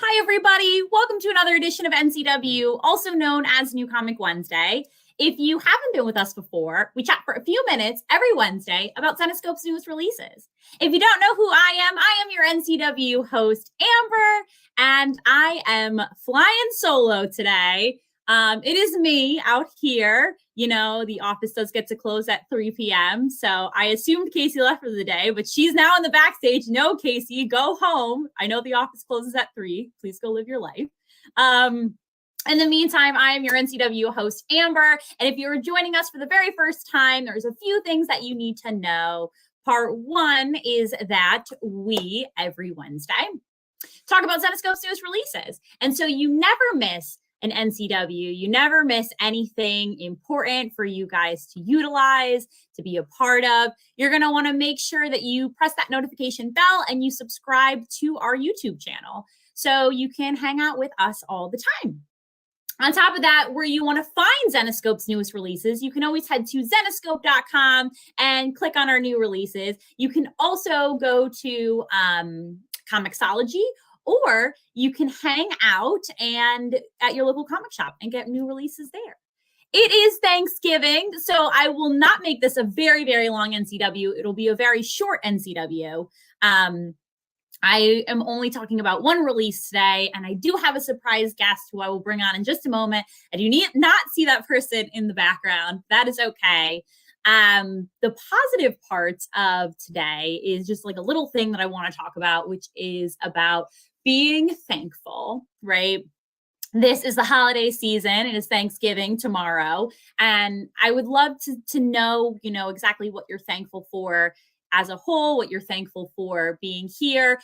Hi, everybody. Welcome to another edition of NCW, also known as New Comic Wednesday. If you haven't been with us before, we chat for a few minutes every Wednesday about Zenescope's newest releases. If you don't know who I am your NCW host, Amber, and I am flying solo today. It is me out here. You know, the office does get to close at 3 p.m. So I assumed Casey left for the day, but she's now in the backstage. No, Casey, go home. I know the office closes at 3. Please go live your life. In the meantime, I am your NCW host, Amber. And if you're joining us for the very first time, there's a few things that you need to know. Part one is that we, every Wednesday, talk about Zenescope's newest releases. And so you never miss an NCW. You never miss anything important for you guys to utilize, to be a part of. You're going to want to make sure that you press that notification bell and you subscribe to our YouTube channel so you can hang out with us all the time. On top of that, where you want to find Zenescope's newest releases, you can always head to zenescope.com and click on our new releases. You can also go to Comixology, or you can hang out and at your local comic shop and get new releases there. It is Thanksgiving, so I will not make this a very, very long NCW. It'll be a very short NCW. I am only talking about one release today, and I do have a surprise guest who I will bring on in just a moment. I do not see that person in the background. That is okay. The positive parts of today is just like a little thing that I want to talk about, which is about being thankful, right? This is the holiday season. It is Thanksgiving tomorrow. And I would love to know, exactly what you're thankful for as a whole, what you're thankful for being here.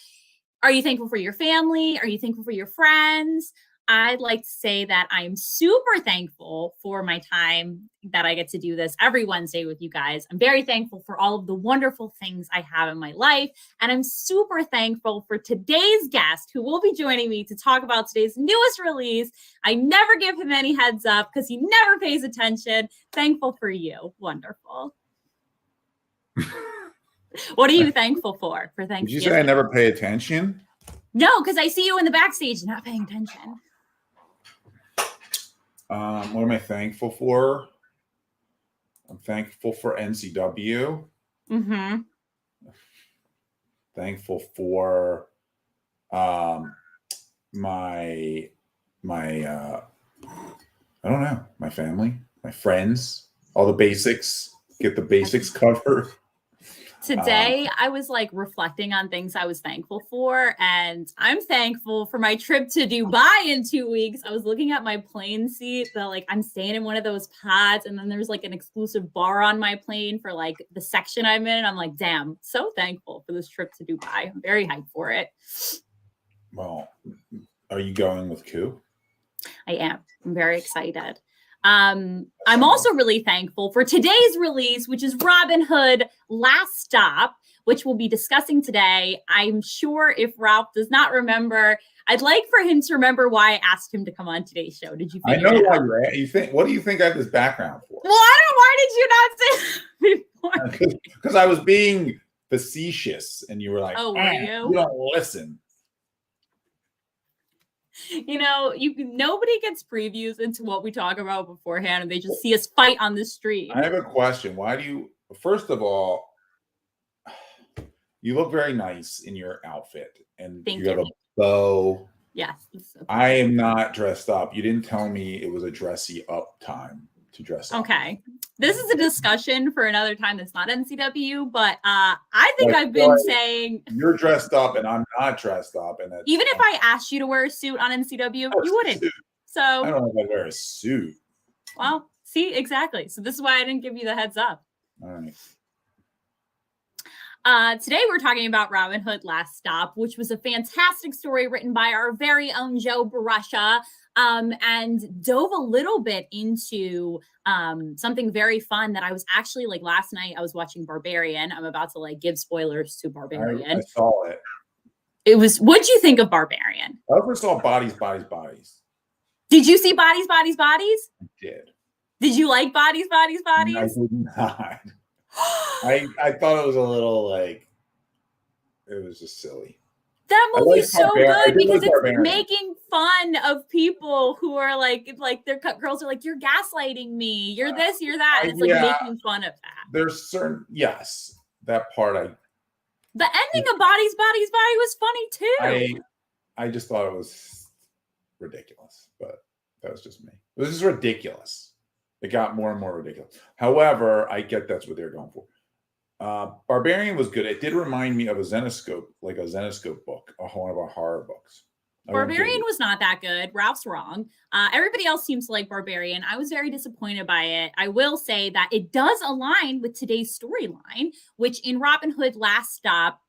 Are you thankful for your family? Are you thankful for your friends? I'd like to say that I'm super thankful for my time that I get to do this every Wednesday with you guys. I'm very thankful for all of the wonderful things I have in my life. And I'm super thankful for today's guest who will be joining me to talk about today's newest release. I never give him any heads up because he never pays attention. Thankful for you. Wonderful. What are you thankful for Thanksgiving? Did you say I never pay attention? No, because I see you in the backstage not paying attention. What am I thankful for? I'm thankful for NCW. Mm-hmm. Thankful for my I don't know, my family, my friends, all the basics. Get the basics covered. Today, I was reflecting on things I was thankful for, and I'm thankful for my trip to Dubai in 2 weeks. I was looking at my plane seat that I'm staying in one of those pods, and then there's an exclusive bar on my plane for the section I'm in. And I'm like, damn, so thankful for this trip to Dubai. I'm very hyped for it. Well, are you going with Ku? I am. I'm very excited. I'm also really thankful for today's release, which is Robyn Hood Last Stop, which we'll be discussing today. I'm sure if Ralph does not remember, I'd like for him to remember why I asked him to come on today's show. Did you? I know why you're at. What do you think I have this background for? Well, why did you not say that before? Because I was being facetious, and you were like, "Oh, were you? You don't listen." Nobody gets previews into what we talk about beforehand, and they just see us fight on the street. I have a question. Why do you, first of all, you look very nice in your outfit, and you have a bow. Yes. Okay. I am not dressed up. You didn't tell me it was a dressy up time to dress up. Okay. This is a discussion for another time that's not NCW, but I think I've been saying you're dressed up and I'm not dressed up, and even if I asked you to wear a suit on NCW, you wouldn't. So I don't know if I wear a suit. Well, see, exactly. So this is why I didn't give you the heads up. All right. Today we're talking about Robyn Hood Last Stop, which was a fantastic story written by our very own Joe Brusha, and dove a little bit into something very fun that I was actually last night. I was watching Barbarian. I'm about to give spoilers to Barbarian. I saw it. It was. What'd you think of Barbarian? I first saw Bodies, Bodies, Bodies. Did you see Bodies, Bodies, Bodies? I did. Did you like Bodies, Bodies, Bodies? I did not. I thought it was a little it was just silly. That movie's so good because it's Barbarian. making fun of people who are like their girls are like, you're gaslighting me, you're this, you're that. And it's like making fun of that. There's certain, yes, that part the ending of Body's Body was funny too. I just thought it was ridiculous, but that was just me. It was just ridiculous. It got more and more ridiculous. However, I get that's what they're going for. Barbarian was good. It did remind me of a Zenescope, like a Zenescope book, one of our horror books. Barbarian was not that good. Ralph's wrong. Everybody else seems to like Barbarian. I was very disappointed by it. I will say that it does align with today's storyline, which in Robyn Hood Last Stop,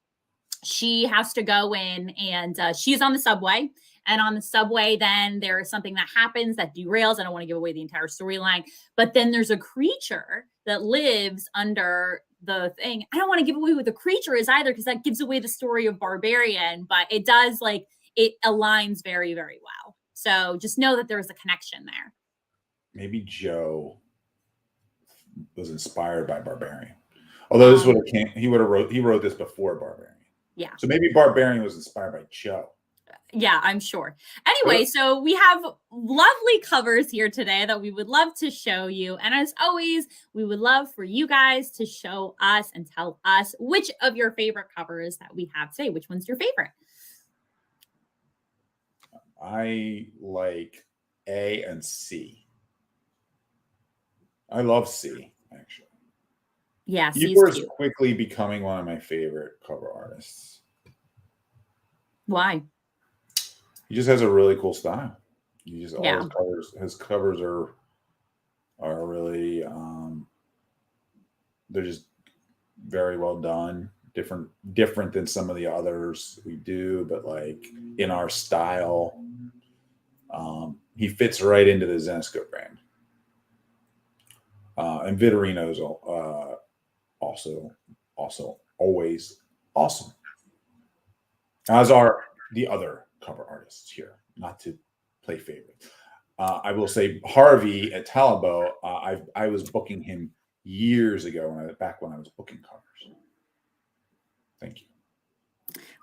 she has to go in and she's on the subway. And on the subway, then there's something that happens that derails. I don't want to give away the entire storyline, but then there's a creature that lives under the thing. I don't want to give away who the creature is either, because that gives away the story of Barbarian, but it does, like, it aligns very, very well. So just know that there's a connection there. Maybe Joe was inspired by Barbarian. Although this would have he wrote this before Barbarian. Yeah. So maybe Barbarian was inspired by Joe. Yeah, I'm sure. Anyway, so we have lovely covers here today that we would love to show you. And as always, we would love for you guys to show us and tell us which of your favorite covers that we have today. Which one's your favorite? I like A and C. I love C, actually. Yeah, Igor's quickly becoming one of my favorite cover artists. Why? He just has a really cool style. He just his covers are really they're just very well done. Different than some of the others we do, but like in our style. He fits right into the Zenescope brand. And Vitorino's also always awesome. As are the other cover artists here, not to play favorite. I will say Harvey at Talbot, I was booking him years ago back when I was booking covers. Thank you.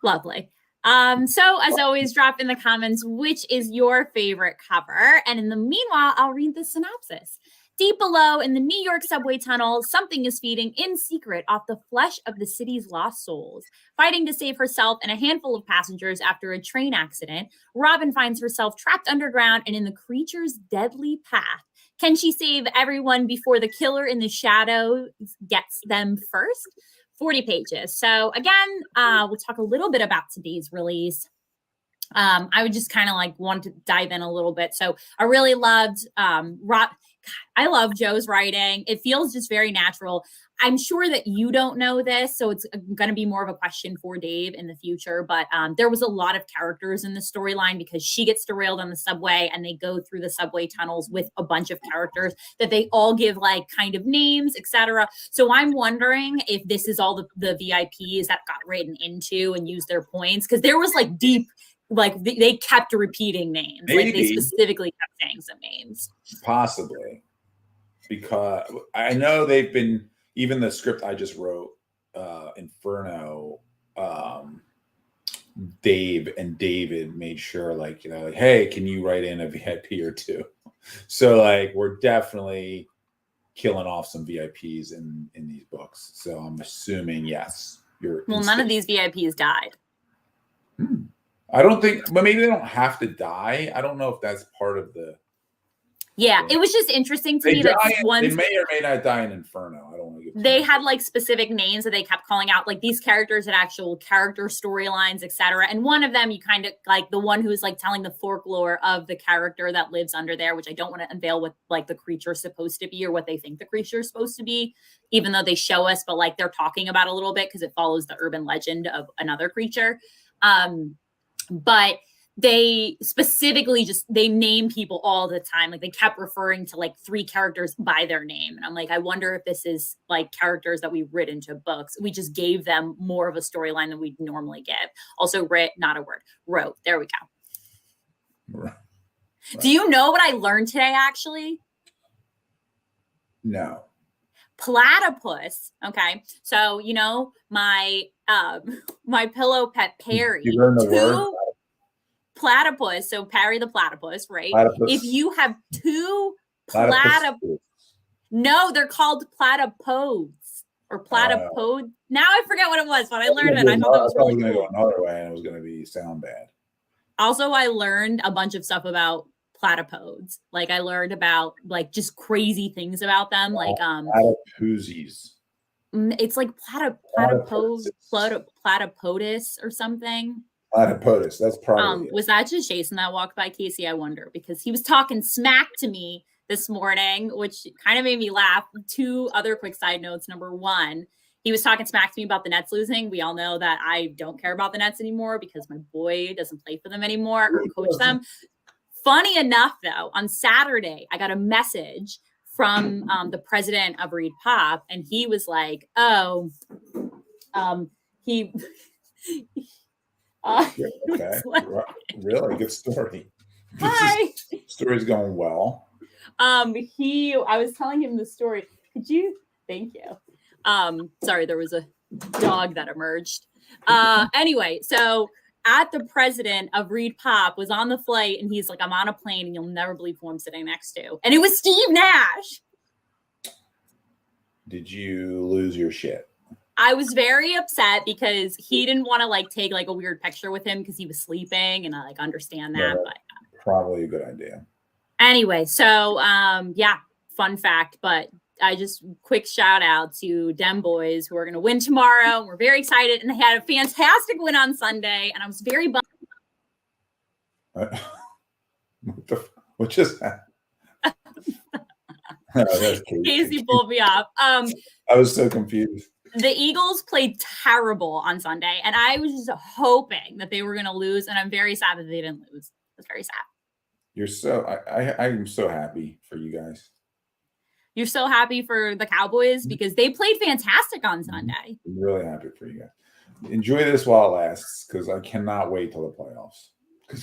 Lovely. So as always, drop in the comments which is your favorite cover. And in the meanwhile, I'll read the synopsis. Deep below in the New York subway tunnel, something is feeding in secret off the flesh of the city's lost souls. Fighting to save herself and a handful of passengers after a train accident, Robyn finds herself trapped underground and in the creature's deadly path. Can she save everyone before the killer in the shadows gets them first? 40 pages. So again, we'll talk a little bit about today's release. I would just kind of like want to dive in a little bit. So I really loved I love Joe's writing. It feels just very natural. I'm sure that you don't know this, so it's going to be more of a question for Dave in the future. But there was a lot of characters in the storyline because she gets derailed on the subway and they go through the subway tunnels with a bunch of characters that they all give like kind of names, etc. So I'm wondering if this is all the VIPs that got written into and used their points, because there was like deep, like they kept repeating names. Maybe. Like they specifically kept saying some names. Possibly. Because I know they've been, even the script I just wrote, Inferno, Dave and David made sure, like, you know, like, hey, can you write in a VIP or two? So like, we're definitely killing off some VIPs in these books. So I'm assuming, yes. None of these VIPs died. I don't think, but maybe they don't have to die. I don't know if that's part of the. Yeah, it was just interesting to me that they may or may not die in Inferno. I don't want to get. They had like specific names that they kept calling out, like these characters had actual character storylines, etc. And one of them, you kind of like the one who's like telling the folklore of the character that lives under there, which I don't want to unveil what like the creature's supposed to be or what they think the creature's supposed to be, even though they show us, but like they're talking about a little bit because it follows the urban legend of another creature. But they specifically they name people all the time. Like they kept referring to like 3 characters by their name. And I'm like, I wonder if this is like characters that we writ into books. We just gave them more of a storyline than we'd normally give. Also wrote. There we go. Right. Do you know what I learned today, actually? No. Platypus. Okay. So, you know, my my pillow pet Perry. You learned the word? Platypus. So Perry the platypus, right? Platypus. If you have two Platypus. No, they're called platypodes or platypode. Now I forget what it was, but I learned it. I thought that was really going to cool. go another way, and it was going to sound bad. Also, I learned a bunch of stuff about platypodes. Like I learned about like just crazy things about them. Like platypusies. It's like platypodus or something. Platypodus. That's probably was that just Jason that walked by, Casey? I wonder, because he was talking smack to me this morning, which kind of made me laugh. Two other quick side notes. Number one, he was talking smack to me about the Nets losing. We all know that I don't care about the Nets anymore because my boy doesn't play for them anymore or coach them. Funny enough, though, on Saturday, I got a message from the president of Reed Pop, and he was like, "Oh, he." Okay, really good story. Hi. Story's going well. I was telling him the story. Could you? Thank you. Sorry, there was a dog that emerged. Anyway, so at the president of Reed Pop was on the flight, and he's like, "I'm on a plane, and you'll never believe who I'm sitting next to," and it was Steve Nash. Did you lose your shit? I was very upset because he didn't want to like take like a weird picture with him because he was sleeping, and I like understand that. Yeah, but probably a good idea. Anyway, so yeah, fun fact, but I just quick shout out to Dem Boys who are going to win tomorrow. We're very excited, and they had a fantastic win on Sunday, and I was very bummed. What just happened? Casey pulled me off. I was so confused. The Eagles played terrible on Sunday, and I was just hoping that they were going to lose, and I'm very sad that they didn't lose. It's very sad. You're so I'm so happy for you guys. You're so happy for the Cowboys because they played fantastic on Sunday. I'm really happy for you guys. Enjoy this while it lasts because I cannot wait till the playoffs.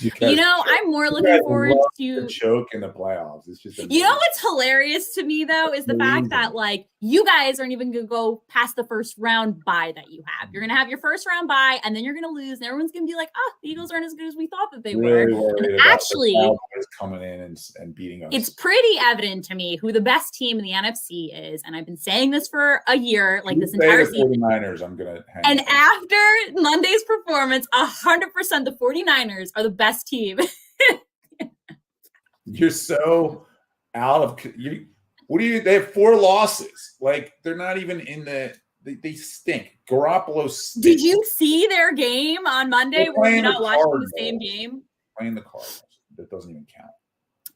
You know, I'm more looking forward to choke in the playoffs. It's just amazing. You know what's hilarious to me though is the fact that like you guys aren't even gonna go past the first round bye that you have. You're gonna have your first round bye, and then you're gonna lose, and everyone's gonna be like, "Oh, the Eagles aren't as good as we thought that they were." And actually, the Cowboys coming in and beating us. It's pretty evident to me who the best team in the NFC is, and I've been saying this for a year, like this entire season. 49ers, I'm gonna hang and after Monday's performance, 100% the 49ers are the best team. You're so out of you. What do you? They have 4 losses. Like they're not even in the. They stink. Garoppolo stinks. Did you see their game on Monday? Were you not watching the same game? Playing the Cardinals. That doesn't even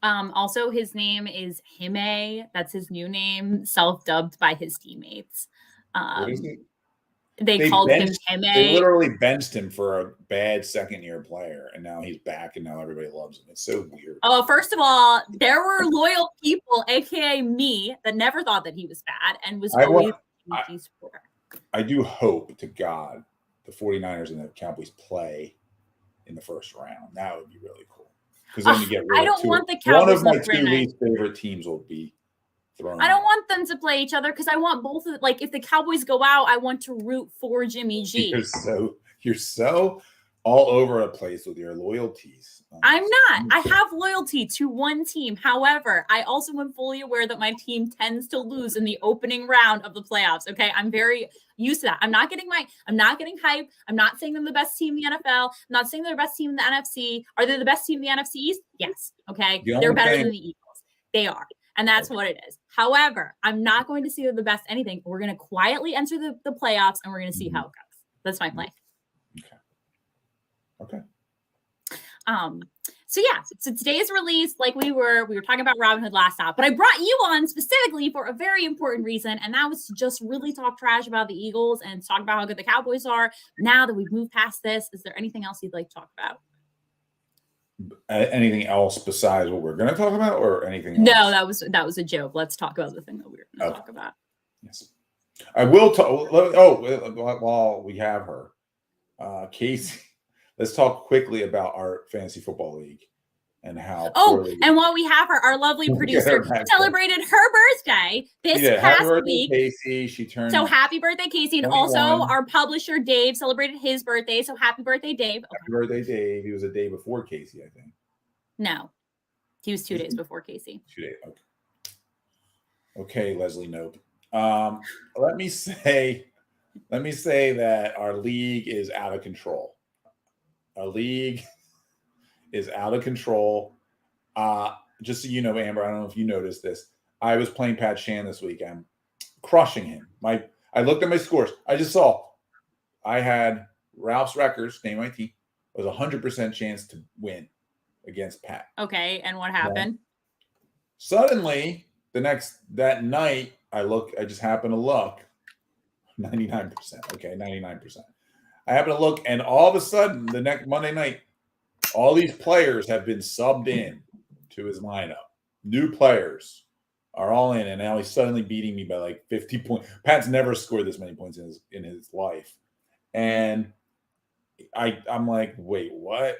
count. Also, his name is Hime. That's his new name, self-dubbed by his teammates. What is he? They called him Hime. They literally benched him for a bad second-year player, and now he's back, and now everybody loves him. It's so weird. Oh, first of all, there were loyal people, aka me, that never thought that he was bad and was always. I do hope to God the 49ers and the Cowboys play in the first round. That would be really cool. Because then you get rid I don't want the Cowboys. One of my 2 least favorite teams will be thrown. I don't want them to play each other because I want both of like if the Cowboys go out, I want to root for Jimmy G. You're so all over a place with your loyalties. I'm not. I have loyalty to one team. However, I also am fully aware that my team tends to lose in the opening round of the playoffs. Okay. I'm very used to that. I'm not getting hype. I'm not saying they're the best team in the NFL. I'm not saying they're the best team in the NFC. Are they the best team in the NFC East? Yes. Okay. They're better than the Eagles. They are. And that's what it is. However, I'm not going to see they're the best anything. We're going to quietly enter the playoffs, and we're going to see how it goes. That's my plan. Okay. So yeah, so today's release, like we were talking about Robyn Hood last out, but I brought you on specifically for a very important reason, and that was to just really talk trash about the Eagles and talk about how good the Cowboys are. Now that we've moved past this, is there anything else you'd like to talk about? Anything else besides what we're going to talk about, or anything else? No, that was a joke. Let's talk about the thing that we were going to talk about. Yes, I will talk. Oh, while we have her, Casey. Let's talk quickly about our fantasy football league. and how Oh, poorly. and while we have her, our lovely producer celebrated her birthday this past week. Casey. She turned. So happy birthday, Casey. And 21. Also our publisher, Dave, celebrated his birthday. So happy birthday, Dave. Okay. Happy birthday, Dave. He was a day before Casey, I think. No, he was 2 days before Casey. 2 days. Okay. Okay, Leslie Nope. Let me say that our league is out of control. Our league is out of control. Just so you know, Amber, I don't know if you noticed this. I was playing Pat Shan this weekend, crushing him. I looked at my scores. I just saw I had Ralph's Records, name my team, was 100% chance to win against Pat. Okay, and what happened? Suddenly, that night, I just happened to look, 99%. Okay, 99%. I happened to look, and all of a sudden, the next Monday night, all these players have been subbed in to his lineup. New players are all in, and now he's suddenly beating me by like 50 points. Pat's never scored this many points in his life. And I'm like, wait, what?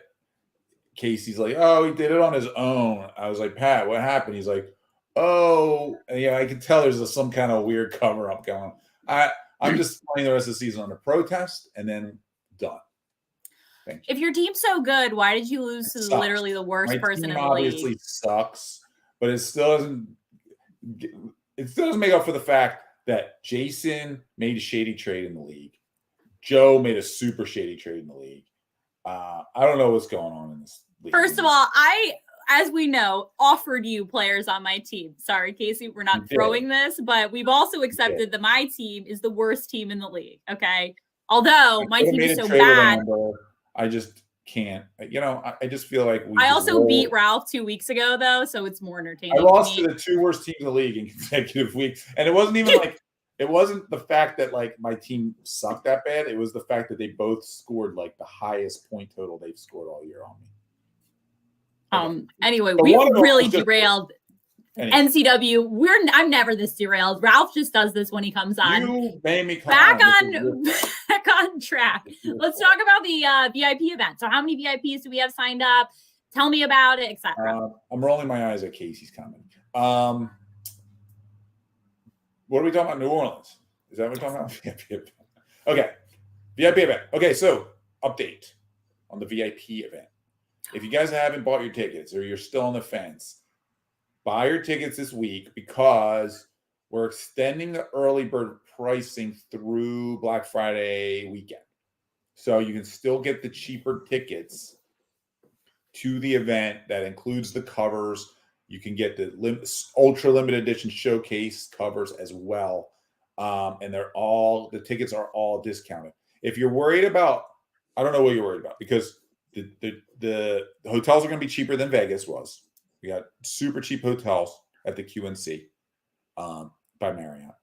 Casey's like, oh, he did it on his own. I was like, Pat, what happened? He's like, oh, and, I could tell there's some kind of weird cover up going on. I'm just playing the rest of the season on a protest and then done. Thank you. If your team's so good, why did you lose to literally the worst person in the league? Obviously sucks, but it still doesn't make up for the fact that Jason made a shady trade in the league. Joe made a super shady trade in the league. I don't know what's going on in this league. First of all, as we know, offered you players on my team. Sorry, Casey, we're not throwing this, but we've also accepted that my team is the worst team in the league. Okay. Although my team is so bad. I just can't. I just feel like I also beat Ralph 2 weeks ago, though, so it's more entertaining. I lost to the 2 worst teams in the league in consecutive weeks. And it wasn't even it wasn't the fact that my team sucked that bad. It was the fact that they both scored the highest point total they've scored all year on me. Anyway, we really derailed NCW. I'm never this derailed. Ralph just does this when he comes on. You made me come back on track. Let's talk about the VIP event. So how many VIPs do we have signed up? Tell me about it, etc. I'm rolling my eyes at Casey's comment. What are we talking about? New Orleans. Is that what we're talking about? VIP. Okay. VIP event. Okay, so update on the VIP event. If you guys haven't bought your tickets or you're still on the fence, buy your tickets this week because we're extending the early bird pricing through Black Friday weekend. So you can still get the cheaper tickets to the event. That includes the covers. You can get the ultra limited edition showcase covers as well. And the tickets are all discounted. If you're worried about, I don't know what you're worried about because the hotels are going to be cheaper than Vegas was. We got super cheap hotels at the QNC by Marriott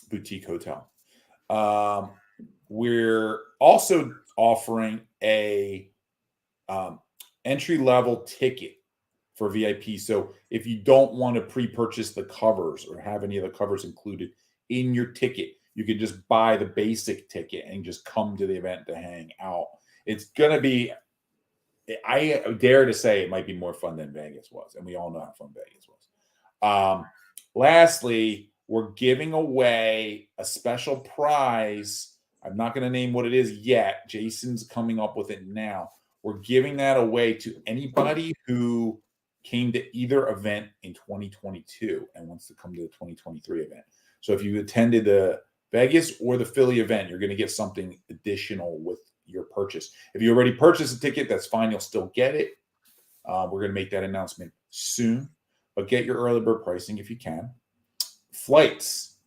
boutique hotel. We're also offering a entry level ticket for VIP. So if you don't want to pre-purchase the covers or have any of the covers included in your ticket, you can just buy the basic ticket and just come to the event to hang out. It's going to be, I dare to say it might be more fun than Vegas was. And we all know how fun Vegas was. Lastly, we're giving away a special prize. I'm not going to name what it is yet. Jason's coming up with it now. We're giving that away to anybody who came to either event in 2022 and wants to come to the 2023 event. So if you attended the Vegas or the Philly event, you're going to get something additional with your purchase. If you already purchased a ticket, that's fine. You'll still get it. We're going to make that announcement soon, but get your early bird pricing if you can. Flights.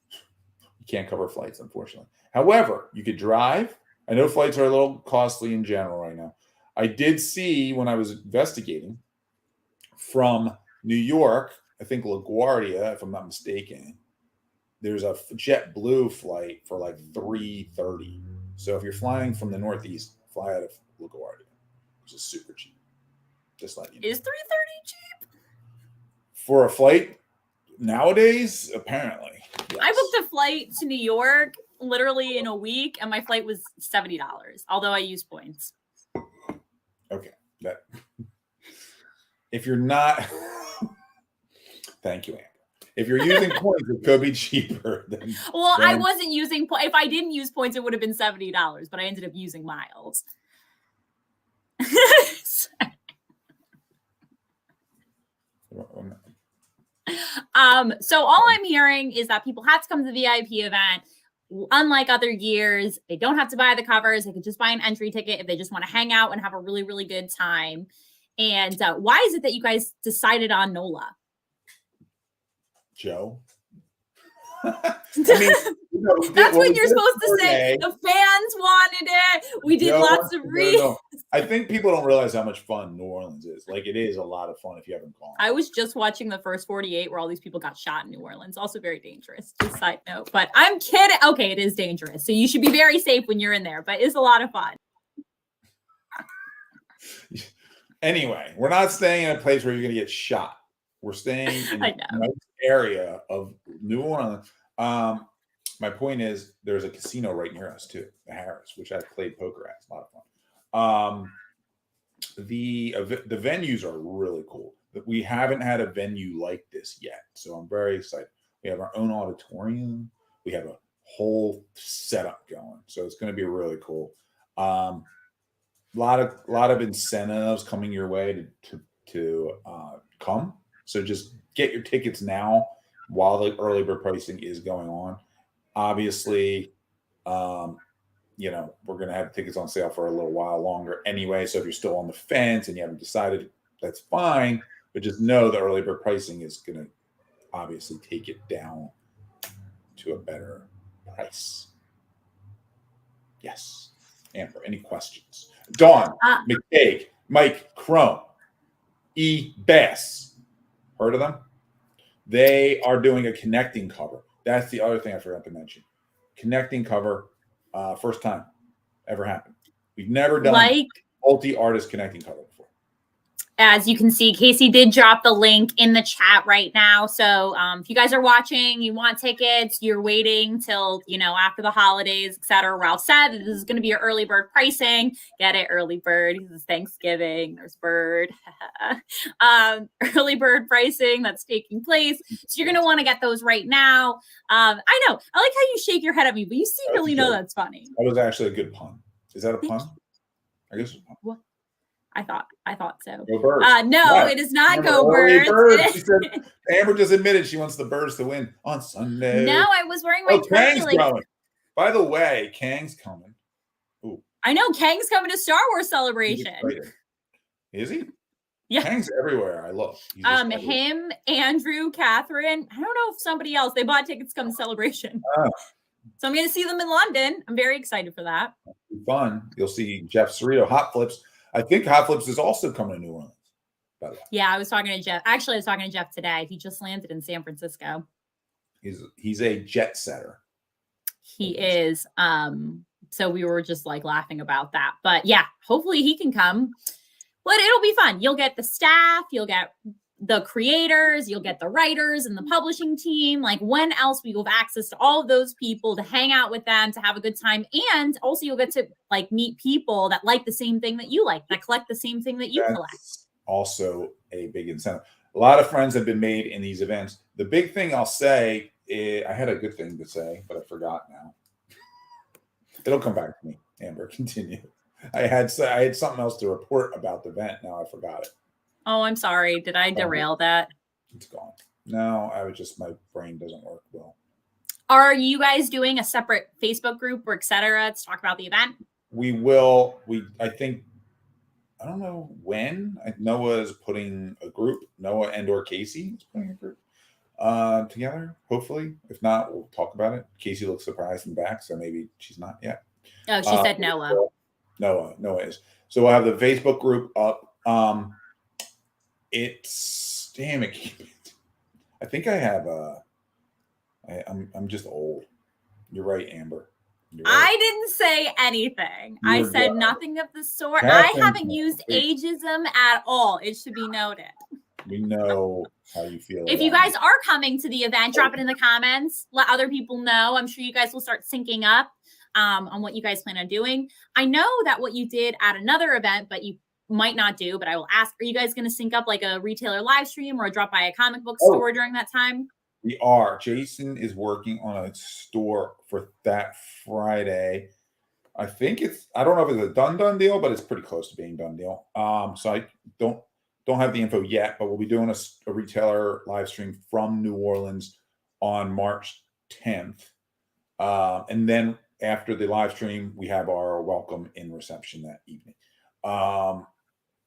You can't cover flights, unfortunately. However, you could drive. I know flights are a little costly in general right now. I did see when I was investigating from New York, I think LaGuardia, if I'm not mistaken, there's a JetBlue flight for like $330. So if you're flying from the Northeast, fly out of LaGuardia, which is super cheap. Just letting you know. Is $330 cheap? For a flight nowadays, apparently. Yes. I booked a flight to New York literally in a week, and my flight was $70, although I used points. Okay. if you're not, thank you, Amber. If you're using points, it could be cheaper. Well, I wasn't using points. If I didn't use points, it would have been $70, but I ended up using miles. So all I'm hearing is that people had to come to the VIP event. Unlike other years, they don't have to buy the covers. They could just buy an entry ticket if they just want to hang out and have a really, really good time. And why is it that you guys decided on NOLA? Joe? I mean, that's what you're supposed to say. The fans wanted it. We did lots of reads. No. I think people don't realize how much fun New Orleans is. Like, it is a lot of fun if you haven't gone. I was just watching the first 48 where all these people got shot in New Orleans. Also very dangerous, just side note. But I'm kidding. Okay, it is dangerous. So you should be very safe when you're in there. But it's a lot of fun. Anyway, we're not staying in a place where you're going to get shot. We're staying in a nice area of New Orleans. My point is, there's a casino right near us too, the Harris, which I played poker at. It's a lot of fun. The venues are really cool. We haven't had a venue like this yet, so I'm very excited. We have our own auditorium. We have a whole setup going, so it's going to be really cool. A lot of incentives coming your way to come. So just get your tickets now while the early bird pricing is going on. Obviously, we're going to have tickets on sale for a little while longer anyway. So if you're still on the fence and you haven't decided, that's fine. But just know the early bird pricing is going to obviously take it down to a better price. Yes. Amber, any questions? Dawn, McCaig, Mike Crone, E. Bass. Heard of them? They are doing a connecting cover. That's the other thing I forgot to mention. Connecting cover, first time ever happened. We've never done multi-artist connecting cover before. As you can see, Casey did drop the link in the chat right now. So if you guys are watching, you want tickets, you're waiting till, after the holidays, etc. Ralph said this is going to be your early bird pricing. Get it, early bird. This is Thanksgiving. There's bird. Early bird pricing that's taking place. So you're going to want to get those right now. I know. I like how you shake your head at me, but you secretly know that's funny. That was actually a good pun. Is that a pun? I guess it's a pun. What? I thought so. Go Birds. No, it is not Go Birds. She said, Amber just admitted she wants the Birds to win on Sunday. No, I was wearing my Kang's coming. By the way, Kang's coming. Ooh. I know Kang's coming to Star Wars Celebration. Is he? Yeah. Kang's everywhere. I love. Him, Andrew, Catherine. I don't know if somebody else. They bought tickets to come to Celebration. So I'm going to see them in London. I'm very excited for that. Fun. You'll see Jeff Cerrito, Hot Flips. I think Hot Flips is also coming to New Orleans, by the way. Yeah, I was talking to Jeff. Actually, I was talking to Jeff today. He just landed in San Francisco. He's a jet setter. He is. So we were just laughing about that. But yeah, hopefully he can come. But it'll be fun. You'll get the staff, you'll get the creators, you'll get the writers and the publishing team. When else will you have access to all of those people to hang out with them, to have a good time? And also you'll get to meet people that like the same thing that you like, that collect the same thing that you collect. Also a big incentive. A lot of friends have been made in these events. The big thing I'll say is, I had a good thing to say, but I forgot now. It'll come back to me. Amber, continue. I had something else to report about the event. Now I forgot it. Oh, I'm sorry. Did I derail that? It's gone. No, my brain doesn't work well. Are you guys doing a separate Facebook group or etc. to talk about the event? We will. I think, I don't know when. Noah is putting a group. Noah and/or Casey is putting a group together, hopefully. If not, we'll talk about it. Casey looks surprised and back, so maybe she's not yet. Oh, she said Noah. Noah is. So we'll have the Facebook group up. It's damn it. I think I have I'm just old. You're right, Amber. You're right. I didn't say anything. I said nothing of the sort. I haven't used ageism at all. It should be noted. We know how you feel. If you guys are coming to the event, drop it in the comments. Let other people know. I'm sure you guys will start syncing up on what you guys plan on doing. I know that what you did at another event, but you might not do, but I will ask, are you guys going to sync up like a retailer live stream or drop by a comic book store during that time? We are. Jason is working on a store for that Friday. I think I don't know if it's a done deal, but it's pretty close to being done deal. So I don't have the info yet, but we'll be doing a retailer live stream from New Orleans on March 10th. And then after the live stream, we have our welcome in reception that evening.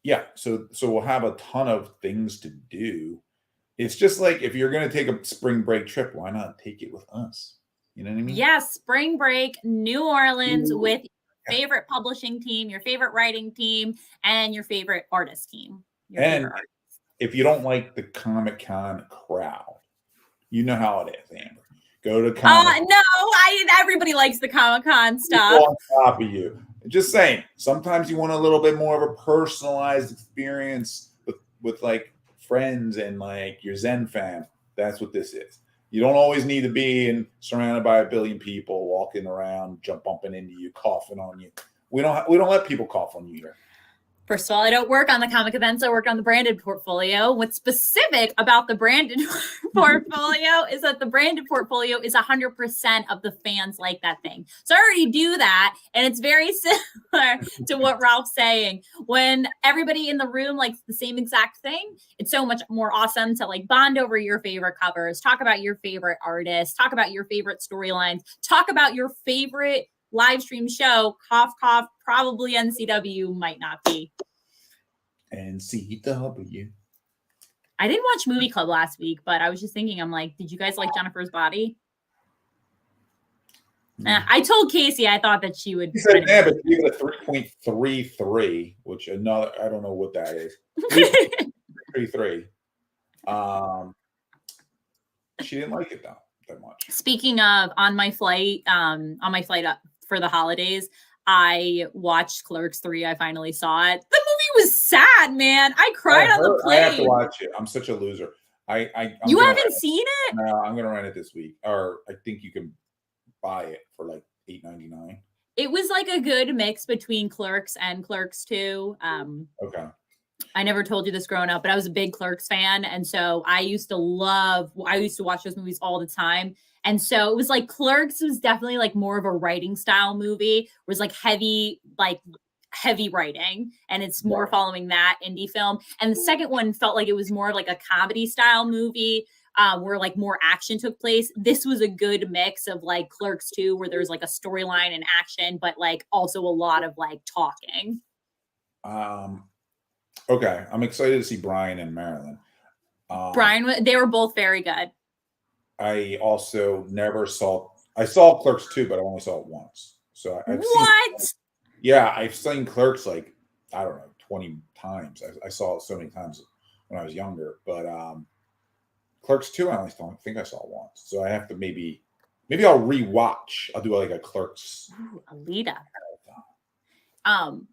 Yeah, so we'll have a ton of things to do. It's just like, if you're going to take a spring break trip, why not take it with us? You know what I mean? Yes, spring break, New Orleans with your favorite publishing team, your favorite writing team, and your favorite artist team. And if you don't like the Comic-Con crowd, you know how it is, Amber. Go to Comic-Con. No, everybody likes the Comic-Con stuff. On top of you. Just saying, sometimes you want a little bit more of a personalized experience with like friends and like your Zen fam. That's what this is. You don't always need to be surrounded by a billion people walking around, bumping into you, coughing on you. We don't let people cough on you here. First of all, I don't work on the comic events. I work on the branded portfolio. What's specific about the branded portfolio is that the branded portfolio is 100% of the fans like that thing. So I already do that. And it's very similar to what Ralph's saying. When everybody in the room likes the same exact thing, it's so much more awesome to like bond over your favorite covers, talk about your favorite artists, talk about your favorite storylines, talk about your favorite live stream show. Cough, cough, probably NCW, might not be. NCW. I didn't watch Movie Club last week, but I was just thinking, I'm like, did you guys like Jennifer's Body? I told Casey I thought that she would. He said, yeah, but give it a 3.33, which I don't know what that is. 3.33. She didn't like it though that much. Speaking of, on my flight up for the holidays, I watched Clerks 3. I finally saw it. The movie was sad, man. I cried on the plane. I have to watch it. I'm such a loser. You haven't seen it? No, I'm gonna rent it this week. Or I think you can buy it for like $8.99. It was like a good mix between Clerks and Clerks 2. Okay. I never told you this growing up, but I was a big Clerks fan. And so I used to watch those movies all the time. And so it was like Clerks was definitely like more of a writing style movie. It was like heavy writing. And it's more following that indie film. And the second one felt like it was more like a comedy style movie where like more action took place. This was a good mix of like Clerks 2, where there's like a storyline and action, but like also a lot of like talking. Okay, I'm excited to see Brian and Marilyn. Brian, they were both very good. I also I saw Clerks 2, but I only saw it once. So I've seen Clerks like, I don't know, 20 times. I saw it so many times when I was younger. But Clerks 2, I only think I saw once. So I have to maybe I'll rewatch. I'll do like a Clerks. Ooh, Alita.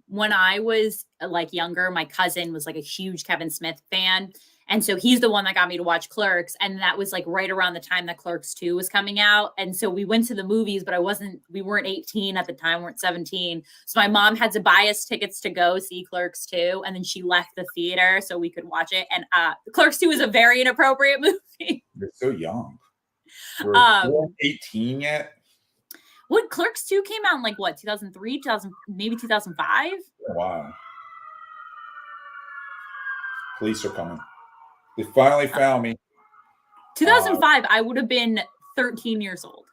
When I was like younger, my cousin was like a huge Kevin Smith fan. And so he's the one that got me to watch Clerks. And that was like right around the time that Clerks 2 was coming out. And so we went to the movies, but we weren't 18 at the time, weren't 17. So my mom had to buy us tickets to go see Clerks 2. And then she left the theater so we could watch it. And Clerks 2 is a very inappropriate movie. You're so young. We're 18 yet? What, Clerks 2 came out in like what, 2003, maybe 2005? Wow. Police are coming. They finally found me. 2005, I would have been 13 years old.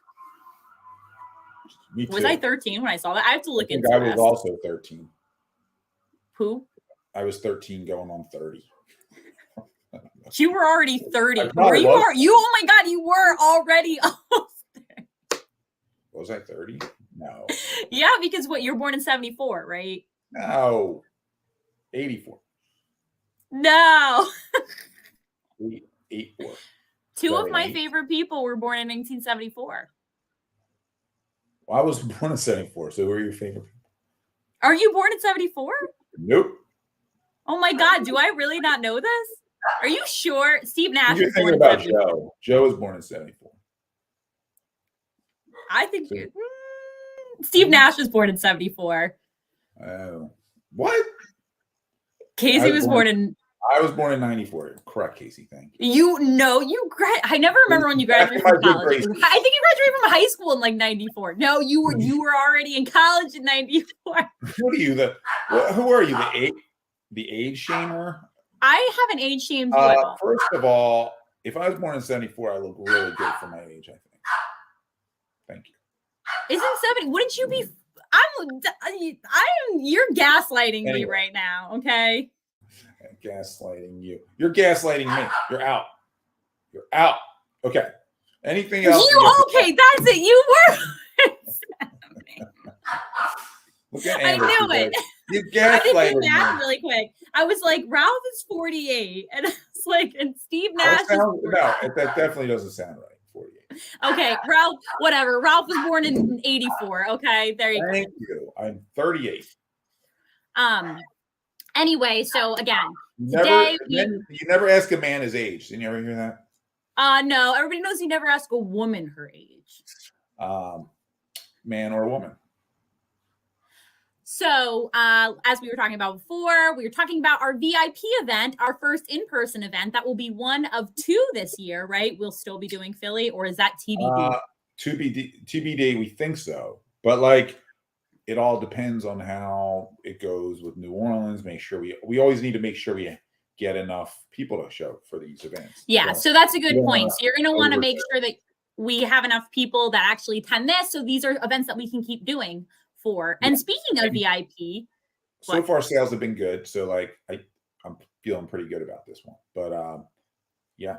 Me too. Was I 13 when I saw that? I have to look into I this. was also 13. Who? I was 13 going on 30. You were already 30. Oh my God, you were already almost there. Was I 30? No. Yeah, because you were born in 74, right? No. 84. No. 84. Two of my favorite people were born in 1974. Well, I was born in 74, so who are your favorite people? Are you born in 74? Nope. Oh my God, do I really not know this? Are you sure? Steve Nash You're was born thinking in about 74. Joe. Joe was born in 74. I think Steve Nash was born in 74. Oh. What? Casey was born in. I was born in 94. Correct, Casey. Thank you. I never remember when you graduated from college. I think you graduated from high school in like 94. No, you were already in college in 94. Who are you? Who are you? The age shamer? I haven't age shamed you at all. First of all, if I was born in 74, I look really good for my age, I think. Thank you. Isn't 70? Wouldn't you be? You're gaslighting me right now, okay? Gaslighting you. You're gaslighting me. You're out. You're out. Okay. Anything else? Okay, that's it. You were. Look at Amber, I knew it. You gaslighting I did math really quick. I was like, Ralph is 48, and I was like, and Steve Nash is 48. No, that definitely doesn't sound right. 48. Okay, Ralph. Whatever. Ralph was born in 84. Okay, there you go. Thank you. I'm 38. Anyway, so again, you never ask a man his age. Didn't you ever hear that? No. Everybody knows you never ask a woman her age. Man or woman. So, as we were talking about before, we were talking about our VIP event, our first in-person event. That will be one of 2 this year, right? We'll still be doing Philly, or is that TBD? TBD, we think so. But like, it all depends on how it goes with New Orleans. Make sure we always need to make sure we get enough people to show for these events. Yeah, so that's a good point. So you're going to want to make sure that we have enough people that actually attend this. So these are events that we can keep doing for. And speaking of VIP, so far sales have been good. So like I'm feeling pretty good about this one. But yeah.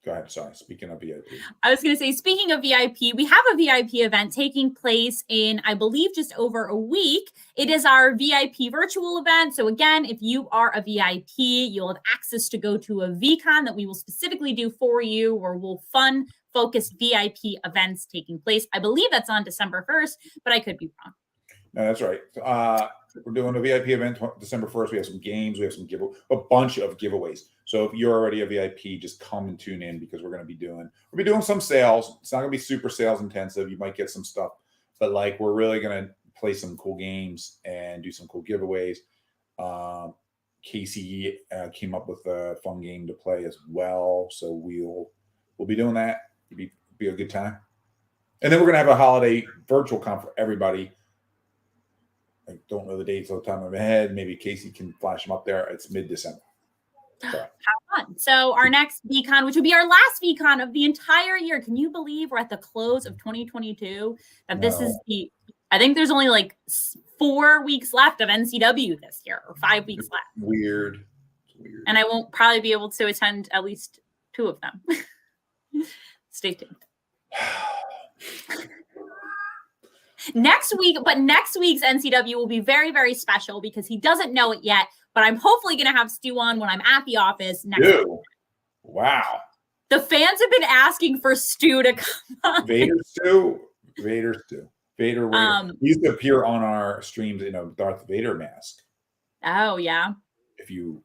Go ahead. Sorry. Speaking of VIP. I was going to say, speaking of VIP, we have a VIP event taking place in, I believe, just over a week. It is our VIP virtual event. So again, if you are a VIP, you'll have access to go to a VCon that we will specifically do for you, where we'll focused VIP events taking place. I believe that's on December 1st, but I could be wrong. No, that's right. We're doing a VIP event December 1st. We have some games. We have a bunch of giveaways. So if you're already a VIP, just come and tune in, because we'll be doing some sales. It's not going to be super sales intensive. You might get some stuff, but like, we're really going to play some cool games and do some cool giveaways. Casey came up with a fun game to play as well. So we'll be doing that. It'll be a good time. And then we're going to have a holiday virtual con for everybody. I don't know the dates off the top of my head. Maybe Casey can flash them up there. It's mid-December. So. Have fun. So our next VCon, which will be our last VCon of the entire year. Can you believe we're at the close of 2022? This is I think there's only like 4 weeks left of NCW this year, or 5 weeks left. Weird. And I won't probably be able to attend at least 2 of them. Stay tuned. Next week's NCW will be very, very special, because he doesn't know it yet, but I'm hopefully going to have Stu on when I'm at the office next week. Wow. The fans have been asking for Stu to come on. Vader Stu. Vader. He used to appear on our streams in a Darth Vader mask. Oh, yeah.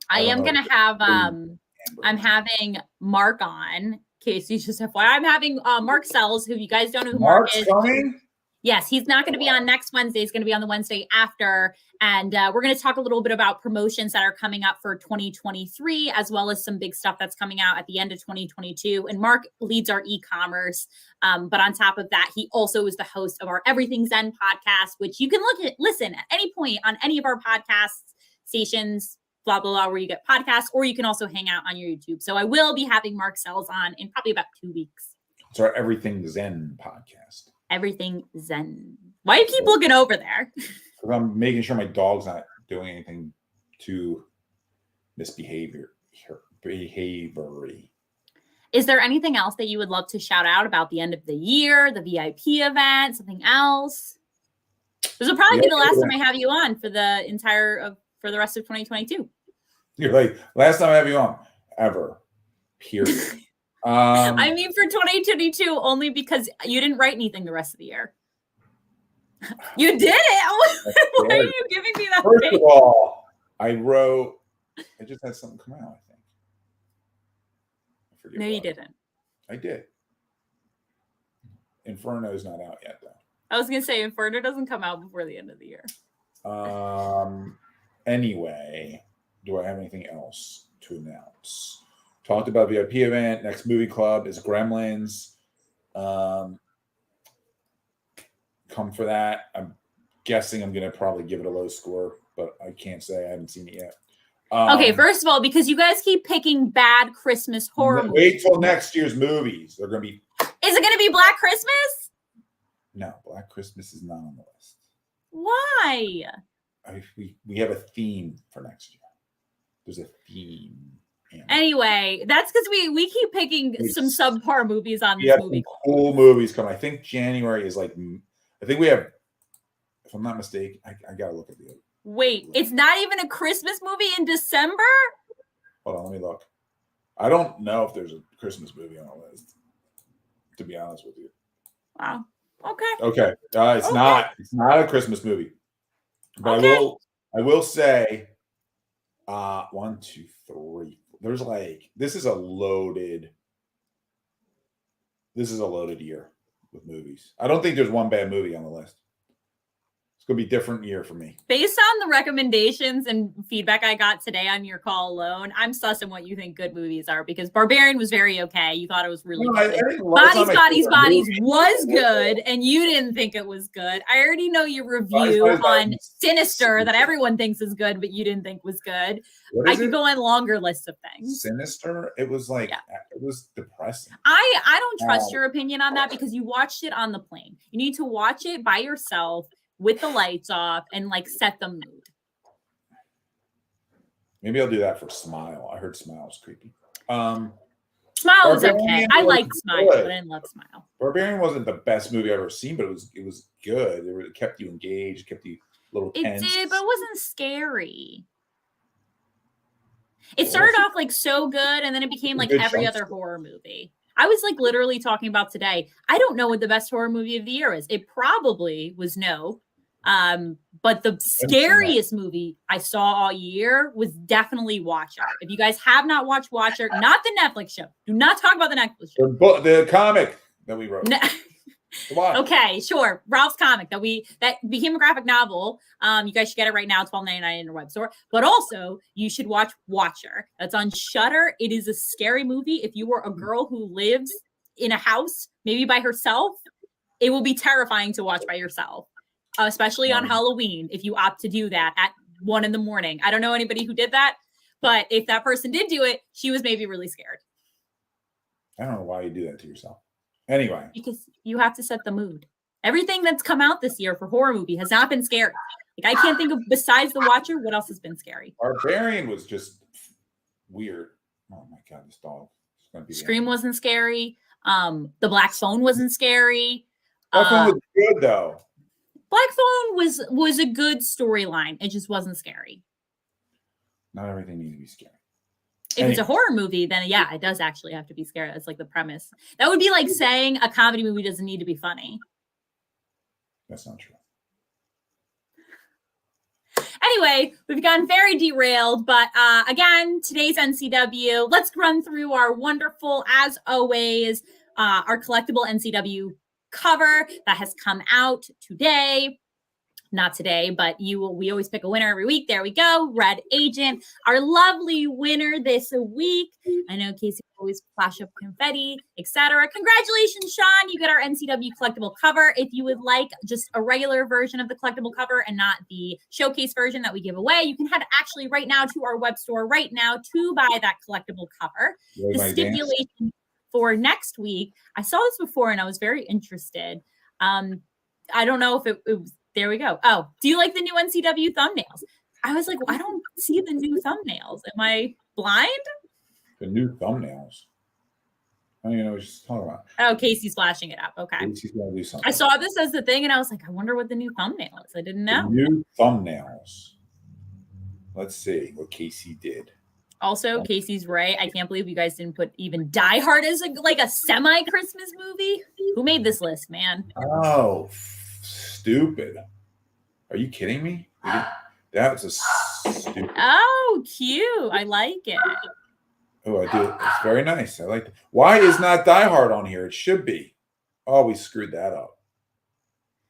I am going to have, I'm having Mark on. Casey's just FYI. I'm having Mark Sells, who you guys don't know who Mark is. Coming? Yes, he's not going to be on next Wednesday. He's going to be on the Wednesday after. And we're going to talk a little bit about promotions that are coming up for 2023, as well as some big stuff that's coming out at the end of 2022. And Mark leads our e-commerce. But on top of that, he also is the host of our Everything Zen podcast, which you can listen at any point on any of our podcast stations, blah, blah, blah, where you get podcasts, or you can also hang out on your YouTube. So I will be having Mark Sells on in probably about 2 weeks. It's our Everything Zen podcast. Everything Zen. Why do you keep looking over there? Because I'm making sure my dog's not doing anything too behaviory. Is there anything else that you would love to shout out about the end of the year, the VIP event, something else? This will probably be the last time I have you on for the rest of 2022. You're like, last time I have you on ever. Period. I mean, for 2022, only because you didn't write anything the rest of the year. You did it. Why are you giving me that? First of all, I just had something come out, I think. No, you didn't. I did. Inferno's not out yet, though. I was going to say, Inferno doesn't come out before the end of the year. Anyway, do I have anything else to announce? Talked about VIP event. Next movie club is Gremlins. Come for that. I'm guessing I'm going to probably give it a low score, but I can't say. I haven't seen it yet. Okay, first of all, because you guys keep picking bad Christmas horror movies. Wait till next year's movies. They're going to be. Is it going to be Black Christmas? No, Black Christmas is not on the list. Why? We have a theme for next year. There's a theme. Anyway, that's because we keep picking some subpar movies on this movie. Cool movies coming. I think January is like. I think we have. If I'm not mistaken, I gotta look at the. Wait, it's not even a Christmas movie in December? Hold on, let me look. I don't know if there's a Christmas movie on the list. To be honest with you. Wow. Okay. Okay. It's not. It's not a Christmas movie. But I will say. 1, 2, 3. There's like this is a loaded year with movies. I don't think there's one bad movie on the list. It's gonna be a different year for me. Based on the recommendations and feedback I got today on your call alone, I'm sussing what you think good movies are because Barbarian was very okay. You thought it was really good. Bodies was good, and you didn't think it was good. I already know your review on Sinister that everyone thinks is good, but you didn't think was good. I could go on longer lists of things. Sinister, it was like it was depressing. I don't trust your opinion on that because you watched it on the plane. You need to watch it by yourself with the lights off and like set the mood. Maybe I'll do that for Smile. I heard Smile's creepy. Smile was okay. I liked Smile, but I didn't love Smile. Barbarian wasn't the best movie I've ever seen, but it was good. It kept you engaged, kept you a little tense. It did, but it wasn't scary. It started off like so good, and then it became like every other horror movie. I was like literally talking about today. I don't know what the best horror movie of the year is. It probably was No. But the scariest movie I saw all year was definitely Watcher. If you guys have not watched Watcher, not the Netflix show. Do not talk about the Netflix show. The comic that we wrote. Okay, sure. Ralph's comic that became a graphic novel. You guys should get it right now, $12.99 in your web store. But also, you should watch Watcher. That's on Shudder. It is a scary movie. If you were a girl who lives in a house, maybe by herself, it will be terrifying to watch by yourself, especially on Halloween. If you opt to do that at 1 a.m. I don't know anybody who did that, but if that person did do it, she was maybe really scared. I don't know why you do that to yourself. Anyway, because you have to set the mood. Everything that's come out this year for horror movie has not been scary. Like I can't think of besides The Watcher, what else has been scary? Barbarian was just weird. Oh my god, this dog. Scream wasn't scary. The Black Phone wasn't scary. Black Phone was good though. Black Phone was a good storyline. It just wasn't scary. Not everything needs to be scary. If it's a horror movie, then yeah, it does actually have to be scary. That's like the premise. That would be like saying a comedy movie doesn't need to be funny. That's not true. Anyway, we've gotten very derailed, but again, today's NCW. Let's run through our wonderful, as always, our collectible NCW cover that has come out today. Not today, but we always pick a winner every week. There we go. Red Agent, our lovely winner this week. I know Casey always flash up confetti, etc. Congratulations, Sean. You get our NCW collectible cover. If you would like just a regular version of the collectible cover and not the showcase version that we give away, you can head actually right now to our web store right now to buy that collectible cover. The stipulation for next week, I saw this before and I was very interested. I don't know if it was. There we go. Oh, do you like the new NCW thumbnails? I was like, I don't see the new thumbnails. Am I blind? The new thumbnails? I don't even know what she's talking about. Oh, Casey's flashing it up. Okay. Casey's going to do something. I saw this as the thing, and I was like, I wonder what the new thumbnail is. I didn't know. The new thumbnails. Let's see what Casey did. Also, Casey's right. I can't believe you guys didn't put even Die Hard as a semi-Christmas movie. Who made this list, man? Oh, stupid. Are you kidding me? That's a stupid. Oh, cute. I like it. Oh, I do. It's very nice. I like it. Why is not Die Hard on here? It should be. Oh, we screwed that up.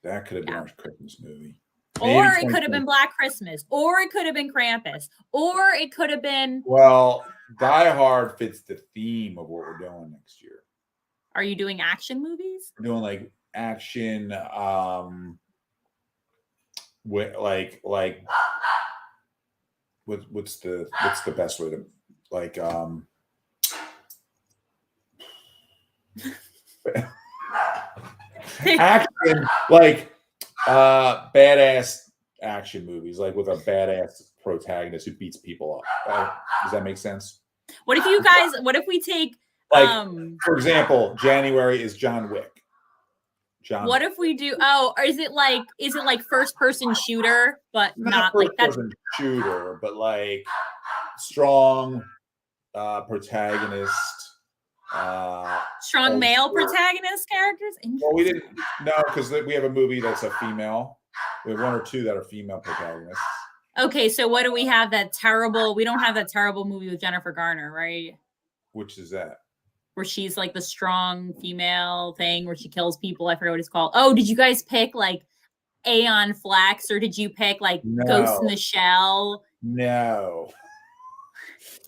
That could have been our Christmas movie. Or it could have been Black Christmas, or it could have been Krampus, or it could have been. Well, Die Hard fits the theme of what we're doing next year. Are you doing action movies? We're doing like action, with what's the best way to like action, like badass action movies, like with a badass protagonist who beats people up. Does that make sense? What if we take like for example, January is John Wick. What if we do? Oh, or is it like first person shooter, but not like that? First person shooter, but like strong protagonist. Strong male protagonist characters. Well, we didn't because we have a movie that's a female. We have one or two that are female protagonists. Okay, so what do we have? That terrible. We don't have that terrible movie with Jennifer Garner, right? Which is that? Where she's like the strong female thing where she kills people. I forget what it's called. Oh, did you guys pick like Aeon Flux, or did you pick like Ghost in the Shell? No.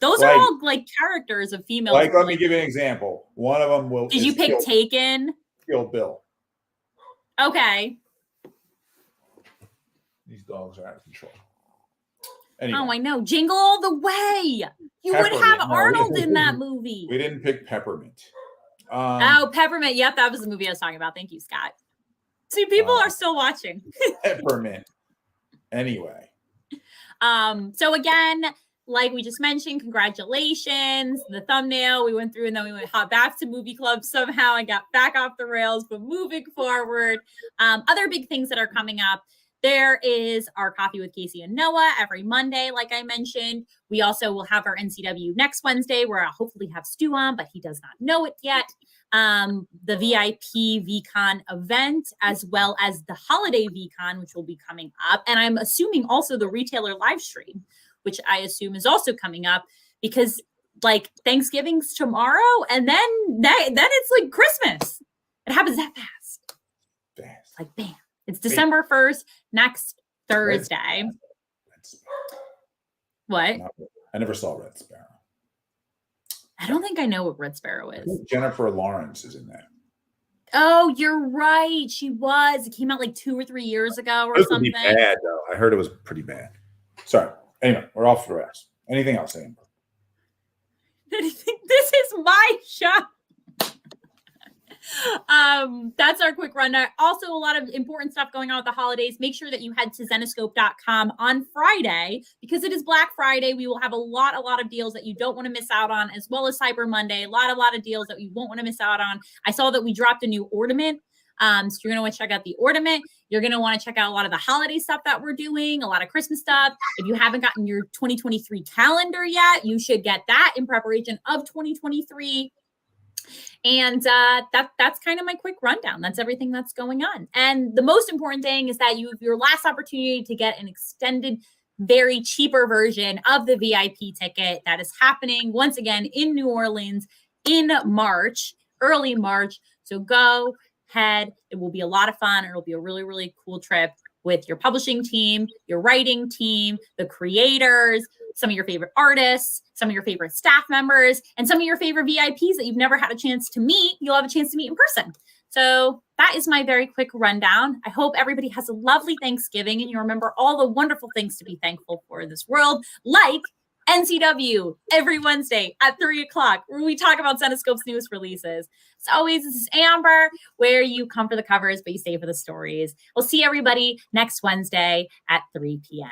Those are all like characters of female. Like, let me give you an example. One of them will. Did you pick Taken? Kill Bill. Okay. These dogs are out of control. Anyway. Oh, I know. Jingle All the Way. You would have Arnold in that movie. We didn't pick Peppermint. Peppermint. Yep, that was the movie I was talking about. Thank you, Scott. See, people are still watching. Peppermint. Anyway. So again, like we just mentioned, congratulations. The thumbnail we went through, and then we went back to movie club somehow and got back off the rails. But moving forward, other big things that are coming up. There is our Coffee with Casey and Noah every Monday, like I mentioned. We also will have our NCW next Wednesday, where I'll hopefully have Stu on, but he does not know it yet. The VIP VCon event, as well as the holiday VCon, which will be coming up. And I'm assuming also the retailer live stream, which I assume is also coming up, because like Thanksgiving's tomorrow, and then it's like Christmas. It happens that fast. Like bam. It's December 1st, next Thursday. What? I never saw Red Sparrow. I don't think I know what Red Sparrow is. Jennifer Lawrence is in that. Oh, you're right. She was. It came out like 2 or 3 years ago or something. Bad though. I heard it was pretty bad. Sorry. Anyway, we're off the rest. Anything else, Amber? This is my show. That's our quick rundown. Also, a lot of important stuff going on with the holidays. Make sure that you head to Zenescope.com on Friday, because it is Black Friday. We will have a lot of deals that you don't want to miss out on, as well as Cyber Monday. A lot of deals that you won't want to miss out on. I saw that we dropped a new ornament. So you're going to want to check out the ornament. You're going to want to check out a lot of the holiday stuff that we're doing, a lot of Christmas stuff. If you haven't gotten your 2023 calendar yet, you should get that in preparation of 2023. And that's kind of my quick rundown. That's everything that's going on. And the most important thing is that you have your last opportunity to get an extended, very cheaper version of the VIP ticket that is happening once again in New Orleans in March, early March. So go ahead. It will be a lot of fun. It'll be a really, really cool trip with your publishing team, your writing team, the creators, some of your favorite artists, some of your favorite staff members, and some of your favorite VIPs that you've never had a chance to meet. You'll have a chance to meet in person. So that is my very quick rundown. I hope everybody has a lovely Thanksgiving and you remember all the wonderful things to be thankful for in this world, like NCW every Wednesday at 3:00, where we talk about Zenescope's newest releases. As always, this is Amber, where you come for the covers, but you stay for the stories. We'll see everybody next Wednesday at 3 p.m.